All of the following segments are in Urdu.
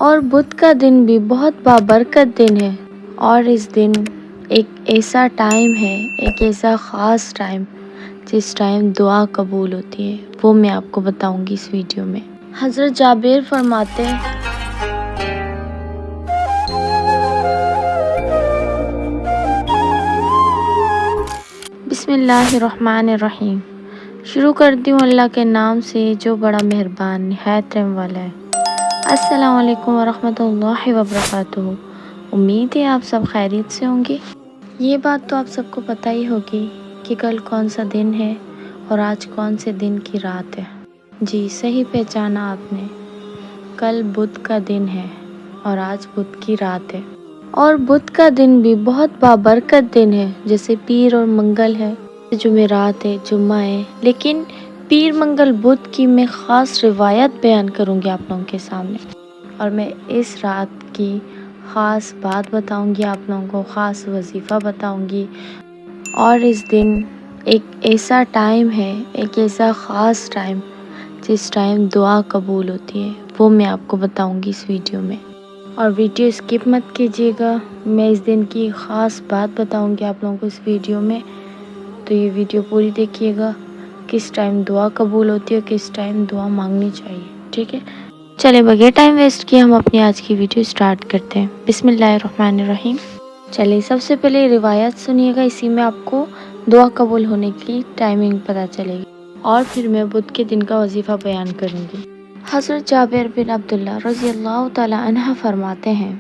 اور بدھ کا دن بھی بہت بابرکت دن ہے، اور اس دن ایک ایسا ٹائم ہے، ایک ایسا خاص ٹائم جس ٹائم دعا قبول ہوتی ہے، وہ میں آپ کو بتاؤں گی اس ویڈیو میں۔ حضرت جابر فرماتے ہیں بسم اللہ الرحمن الرحیم، شروع کرتی ہوں اللہ کے نام سے جو بڑا مہربان نہایت رحم والا ہے۔ السلام علیکم ورحمۃ اللہ وبرکاتہ۔ امید ہے آپ سب خیریت سے ہوں گے۔ یہ بات تو آپ سب کو پتہ ہی ہوگی کہ کل کون سا دن ہے اور آج کون سے دن کی رات ہے۔ جی صحیح پہچانا آپ نے، کل بدھ کا دن ہے اور آج بدھ کی رات ہے۔ اور بدھ کا دن بھی بہت بابرکت دن ہے، جیسے پیر اور منگل ہے، جمعرات ہے، جمعہ ہے، لیکن پیر منگل بدھ کی میں خاص روایت بیان کروں گی آپ لوگوں کے سامنے، اور میں اس رات کی خاص بات بتاؤں گی آپ لوگوں کو، خاص وظیفہ بتاؤں گی۔ اور اس دن ایک ایسا ٹائم ہے، ایک ایسا خاص ٹائم جس ٹائم دعا قبول ہوتی ہے، وہ میں آپ کو بتاؤں گی اس ویڈیو میں۔ اور ویڈیو اسکپ مت کیجیے گا، میں اس دن کی خاص بات بتاؤں گی آپ لوگوں کو اس ویڈیو میں، تو یہ ویڈیو پوری دیکھیے گا، کس ٹائم دعا قبول ہوتی ہے، کس ٹائم دعا مانگنی چاہیے، ٹھیک ہے؟ چلے بغیر ٹائم ویسٹ کیے ہم اپنی آج کی ویڈیو سٹارٹ کرتے ہیں۔ بسم اللہ الرحمن الرحیم۔ چلیے سب سے پہلے روایت سنیے گا، اسی میں آپ کو دعا قبول ہونے کی ٹائمنگ پتہ چلے گی، اور پھر میں بدھ کے دن کا وظیفہ بیان کروں گی۔ حضرت جابر بن عبداللہ رضی اللہ تعالی عنہ فرماتے ہیں،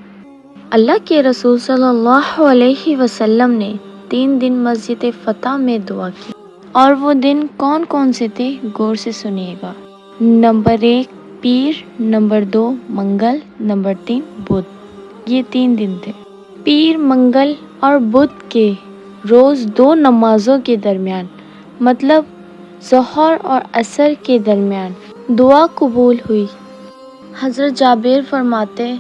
اللہ کے رسول صلی اللہ علیہ وسلم نے 3 دن مسجد فتح میں دعا کی، اور وہ دن کون کون سے تھے غور سے سنیے گا۔ نمبر 1 پیر، نمبر 2 منگل، نمبر 3 بدھ۔ یہ 3 دن تھے۔ پیر، منگل اور بدھ کے روز 2 نمازوں کے درمیان، مطلب ظہر اور عصر کے درمیان دعا قبول ہوئی۔ حضرت جابر فرماتے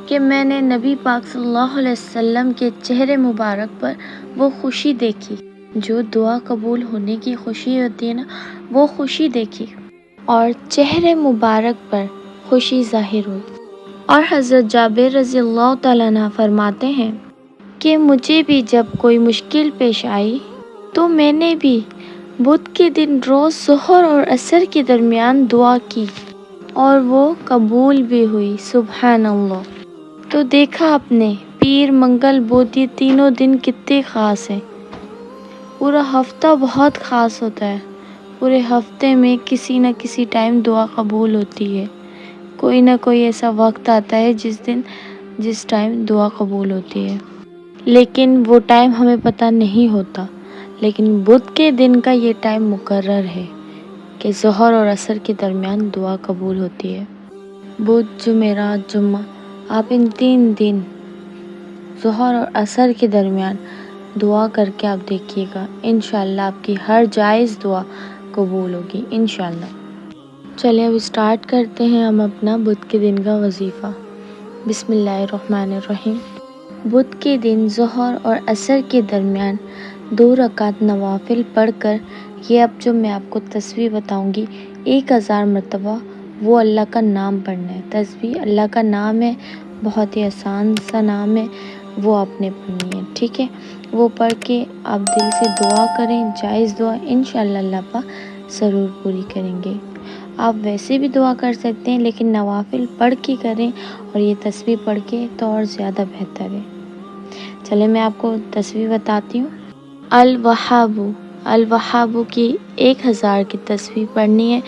کہ میں نے نبی پاک صلی اللہ علیہ وسلم کے چہرے مبارک پر وہ خوشی دیکھی، جو دعا قبول ہونے کی خوشی ہوتی ہے نا، وہ خوشی دیکھی، اور چہرے مبارک پر خوشی ظاہر ہوئی۔ اور حضرت جابر رضی اللہ تعالیٰ عنہ فرماتے ہیں کہ مجھے بھی جب کوئی مشکل پیش آئی تو میں نے بھی بدھ کے دن روز ظہر اور عصر کے درمیان دعا کی، اور وہ قبول بھی ہوئی۔ سبحان اللہ۔ تو دیکھا آپ نے، پیر، منگل، بدھ، یہ تینوں دن کتنے خاص ہیں۔ پورا ہفتہ بہت خاص ہوتا ہے، پورے ہفتے میں کسی نہ کسی ٹائم دعا قبول ہوتی ہے، کوئی نہ کوئی ایسا وقت آتا ہے جس ٹائم دعا قبول ہوتی ہے، لیکن وہ ٹائم ہمیں پتہ نہیں ہوتا۔ لیکن بدھ کے دن کا یہ ٹائم مقرر ہے کہ ظہر اور عصر کے درمیان دعا قبول ہوتی ہے۔ بدھ، جمعرات، جمعہ، آپ ان 3 دن ظہر اور عصر کے درمیان دعا کر کے آپ دیکھیے گا، انشاءاللہ آپ کی ہر جائز دعا قبول ہوگی انشاءاللہ۔ چلیں اب اسٹارٹ کرتے ہیں ہم اپنا بدھ کے دن کا وظیفہ۔ بسم اللہ الرحمن الرحیم۔ بدھ کے دن ظہر اور عصر کے درمیان 2 رکعت نوافل پڑھ کر، یہ اب جو میں آپ کو تسبیح بتاؤں گی 1000 مرتبہ وہ اللہ کا نام پڑھنا ہے۔ تسبیح اللہ کا نام ہے، بہت ہی آسان سا نام ہے، وہ آپ نے پڑھنی ہے، ٹھیک ہے؟ وہ پڑھ کے آپ دل سے دعا کریں، جائز دعا، انشاءاللہ اللہ پاک ضرور پوری کریں گے۔ آپ ویسے بھی دعا کر سکتے ہیں، لیکن نوافل پڑھ کے کریں، اور یہ تسبیح پڑھ کے تو اور زیادہ بہتر ہے۔ چلیں میں آپ کو تسبیح بتاتی ہوں۔ الوہاب، الوہاب کی 1000 کی تسبیح پڑھنی ہے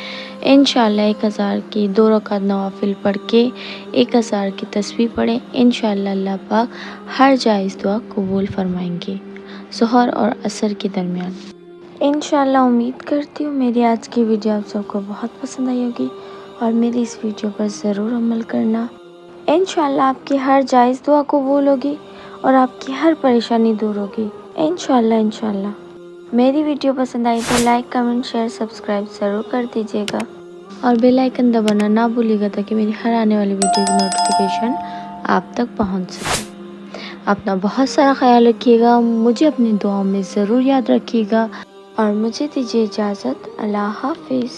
انشاءاللہ۔ 1000 کی 2 رکعت نوافل پڑھ کے 1000 کی تسبیح پڑھیں، انشاءاللہ اللہ پاک ہر جائز دعا قبول فرمائیں گے ظہر اور عصر کے درمیان۔ انشاءاللہ امید کرتی ہوں میری آج کی ویڈیو آپ سب کو بہت پسند آئی ہوگی، اور میری اس ویڈیو پر ضرور عمل کرنا۔ انشاءاللہ آپ کی ہر جائز دعا قبول ہوگی، اور آپ کی ہر پریشانی دور ہوگی انشاءاللہ انشاءاللہ۔ میری ویڈیو پسند آئی تو لائک، کمنٹ، شیئر، سبسکرائب ضرور کر دیجیے گا، اور بیل آئیکن دبانا نہ بھولیے گا تاکہ میری ہر آنے والی ویڈیو کی نوٹیفیکیشن آپ تک پہنچ سکے۔ اپنا بہت سارا خیال رکھیے گا، مجھے اپنی دعاؤں میں ضرور یاد رکھیے گا، اور مجھے دیجیے اجازت۔ اللہ حافظ۔